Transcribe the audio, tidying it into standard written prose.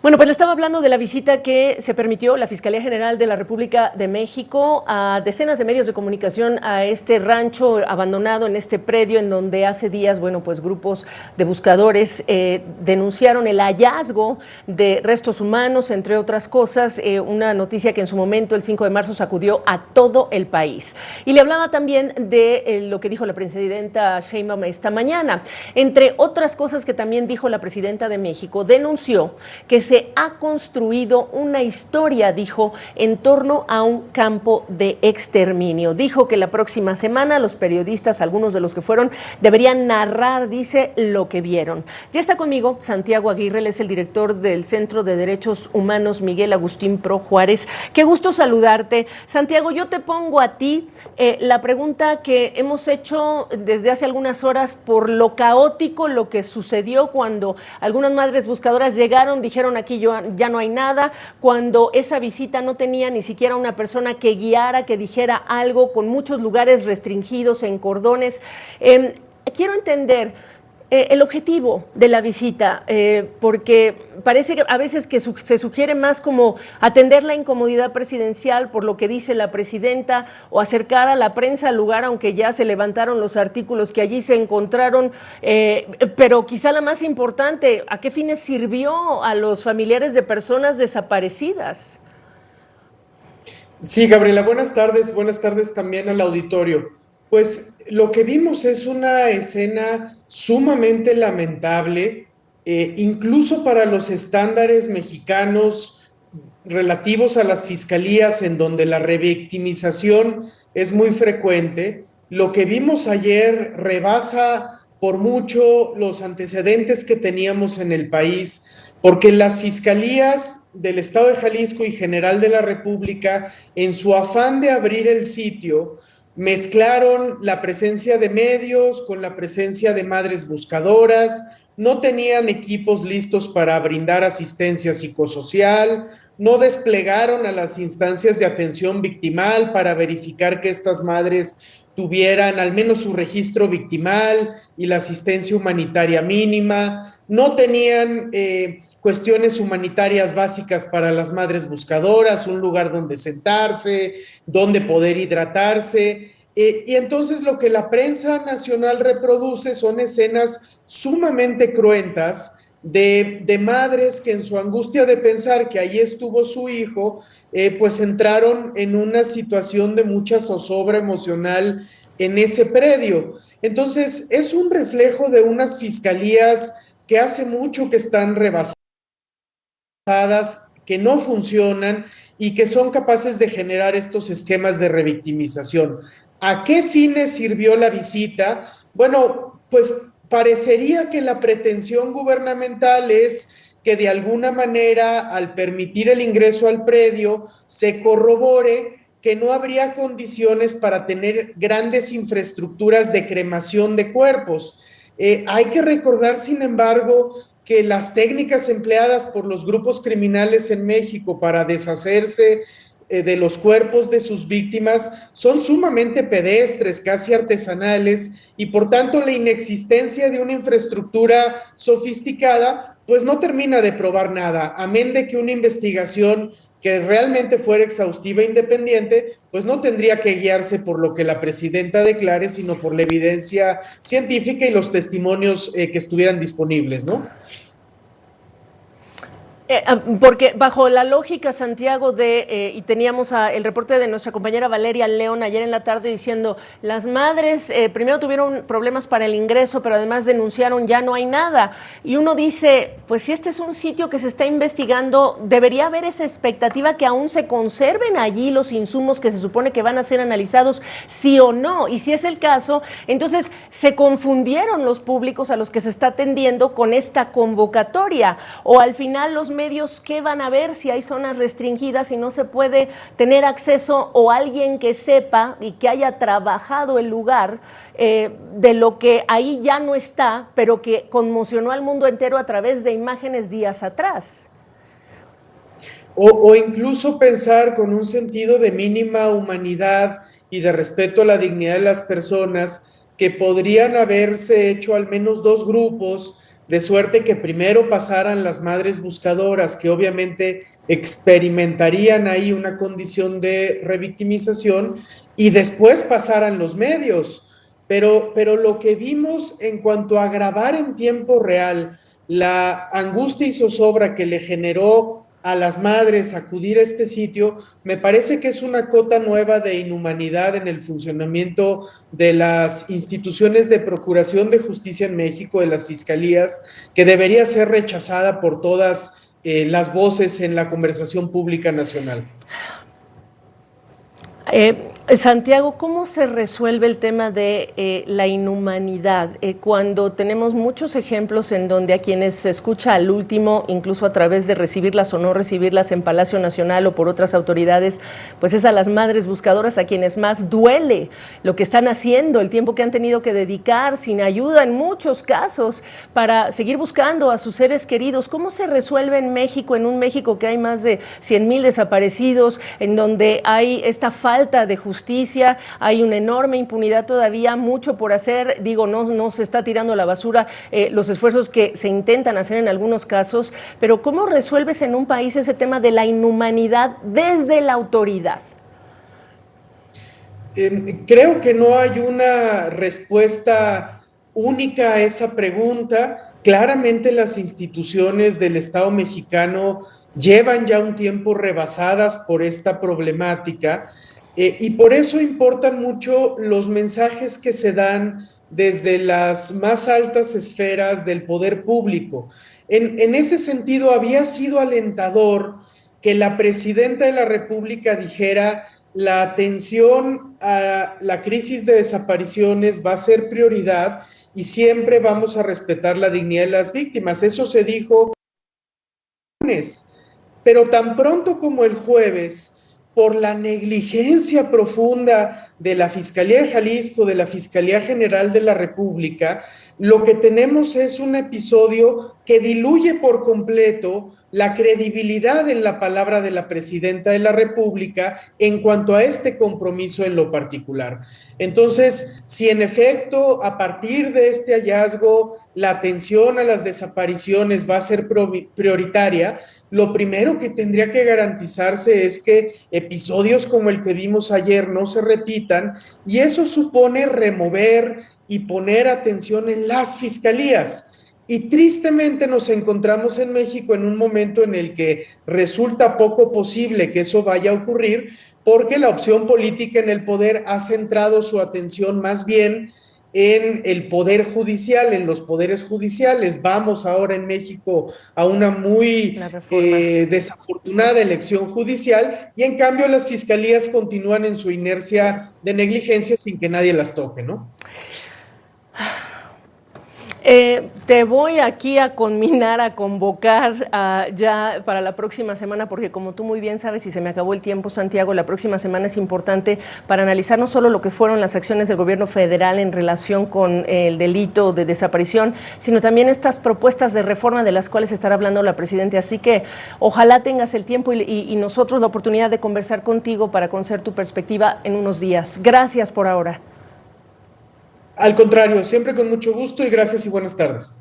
Bueno, pues le estaba hablando de la visita que se permitió la Fiscalía General de la República de México a decenas de medios de comunicación a este rancho abandonado, en este predio en donde hace días, bueno, pues grupos de buscadores denunciaron el hallazgo de restos humanos, entre otras cosas, una noticia que en su momento, el 5 de marzo, sacudió a todo el país. Y le hablaba también de lo que dijo la presidenta Sheinbaum esta mañana. Entre otras cosas que también dijo la presidenta de México, denunció que se ha construido una historia, dijo, en torno a un campo de exterminio. Dijo que la próxima semana los periodistas, algunos de los que fueron, deberían narrar, dice, lo que vieron. Ya está conmigo Santiago Aguirre, él es el director del Centro de Derechos Humanos Miguel Agustín Pro Juárez. Qué gusto saludarte. Santiago, yo te pongo a ti la pregunta que hemos hecho desde hace algunas horas por lo caótico, lo que sucedió cuando algunas madres buscadoras llegaron, dijeron aquí ya no hay nada, cuando esa visita no tenía ni siquiera una persona que guiara, que dijera algo, con muchos lugares restringidos en cordones. Quiero entender el objetivo de la visita, porque parece que a veces que se sugiere más como atender la incomodidad presidencial por lo que dice la presidenta o acercar a la prensa al lugar, aunque ya se levantaron los artículos que allí se encontraron, pero quizá la más importante, ¿a qué fines sirvió a los familiares de personas desaparecidas? Sí, Gabriela, buenas tardes también al auditorio. Pues lo que vimos es una escena sumamente lamentable, incluso para los estándares mexicanos relativos a las fiscalías, en donde la revictimización es muy frecuente. Lo que vimos ayer rebasa por mucho los antecedentes que teníamos en el país, porque las fiscalías del Estado de Jalisco y General de la República, en su afán de abrir el sitio, mezclaron la presencia de medios con la presencia de madres buscadoras, no tenían equipos listos para brindar asistencia psicosocial, no desplegaron a las instancias de atención victimal para verificar que estas madres tuvieran al menos su registro victimal y la asistencia humanitaria mínima, no tenían cuestiones humanitarias básicas para las madres buscadoras, un lugar donde sentarse, donde poder hidratarse. Y entonces lo que la prensa nacional reproduce son escenas sumamente cruentas de madres que en su angustia de pensar que ahí estuvo su hijo, pues entraron en una situación de mucha zozobra emocional en ese predio. Entonces es un reflejo de unas fiscalías que hace mucho que están rebasadas, que no funcionan y que son capaces de generar estos esquemas de revictimización. ¿A qué fines sirvió la visita? Bueno, pues parecería que la pretensión gubernamental es que de alguna manera, al permitir el ingreso al predio, se corrobore que no habría condiciones para tener grandes infraestructuras de cremación de cuerpos. Hay que recordar, sin embargo, que las técnicas empleadas por los grupos criminales en México para deshacerse de los cuerpos de sus víctimas son sumamente pedestres, casi artesanales, y por tanto la inexistencia de una infraestructura sofisticada pues no termina de probar nada, amén de que una investigación que realmente fuera exhaustiva e independiente, pues no tendría que guiarse por lo que la presidenta declare, sino por la evidencia científica y los testimonios que estuvieran disponibles, ¿no? Porque bajo la lógica, Santiago, y teníamos el reporte de nuestra compañera Valeria León ayer en la tarde diciendo, las madres primero tuvieron problemas para el ingreso, pero además denunciaron ya no hay nada. Y uno dice, pues si este es un sitio que se está investigando, debería haber esa expectativa que aún se conserven allí los insumos que se supone que van a ser analizados, sí o no. Y si es el caso, entonces se confundieron los públicos a los que se está atendiendo con esta convocatoria. O al final los medios, ¿qué van a ver si hay zonas restringidas y no se puede tener acceso, o alguien que sepa y que haya trabajado el lugar de lo que ahí ya no está, pero que conmocionó al mundo entero a través de imágenes días atrás? O incluso pensar con un sentido de mínima humanidad y de respeto a la dignidad de las personas, que podrían haberse hecho al menos dos grupos de suerte que primero pasaran las madres buscadoras, que obviamente experimentarían ahí una condición de revictimización, y después pasaran los medios. Pero lo que vimos en cuanto a grabar en tiempo real la angustia y zozobra que le generó a las madres acudir a este sitio, me parece que es una cota nueva de inhumanidad en el funcionamiento de las instituciones de procuración de justicia en México, de las fiscalías, que debería ser rechazada por todas las voces en la conversación pública nacional. Santiago, ¿cómo se resuelve el tema de la inhumanidad? Cuando tenemos muchos ejemplos en donde a quienes se escucha al último, incluso a través de recibirlas o no recibirlas en Palacio Nacional o por otras autoridades, pues es a las madres buscadoras a quienes más duele lo que están haciendo, el tiempo que han tenido que dedicar sin ayuda en muchos casos para seguir buscando a sus seres queridos. ¿Cómo se resuelve en México, en un México que hay más de 100,000 desaparecidos, en donde hay esta falta de justicia, hay una enorme impunidad todavía, mucho por hacer? Digo, no se está tirando a la basura los esfuerzos que se intentan hacer en algunos casos, pero ¿cómo resuelves en un país ese tema de la inhumanidad desde la autoridad? Creo que no hay una respuesta única a esa pregunta. Claramente las instituciones del Estado mexicano llevan ya un tiempo rebasadas por esta problemática, y por eso importan mucho los mensajes que se dan desde las más altas esferas del poder público. En ese sentido, había sido alentador que la presidenta de la República dijera: la atención a la crisis de desapariciones va a ser prioridad y siempre vamos a respetar la dignidad de las víctimas. Eso se dijo el lunes, pero tan pronto como el jueves, por la negligencia profunda de la Fiscalía de Jalisco, de la Fiscalía General de la República, lo que tenemos es un episodio que diluye por completo la credibilidad en la palabra de la presidenta de la República en cuanto a este compromiso en lo particular. Entonces, si en efecto, a partir de este hallazgo, la atención a las desapariciones va a ser prioritaria, lo primero que tendría que garantizarse es que episodios como el que vimos ayer no se repitan, y eso supone remover y poner atención en las fiscalías. Y tristemente nos encontramos en México en un momento en el que resulta poco posible que eso vaya a ocurrir, porque la opción política en el poder ha centrado su atención más bien en el poder judicial, en los poderes judiciales. Vamos ahora en México a una muy desafortunada elección judicial, y en cambio las fiscalías continúan en su inercia de negligencia sin que nadie las toque, ¿no? Te voy aquí a conminar, a convocar ya para la próxima semana, porque como tú muy bien sabes, y se me acabó el tiempo, Santiago, la próxima semana es importante para analizar no solo lo que fueron las acciones del gobierno federal en relación con el delito de desaparición, sino también estas propuestas de reforma de las cuales estará hablando la presidenta. Así que ojalá tengas el tiempo y nosotros la oportunidad de conversar contigo para conocer tu perspectiva en unos días. Gracias por ahora. Al contrario, siempre con mucho gusto, y gracias y buenas tardes.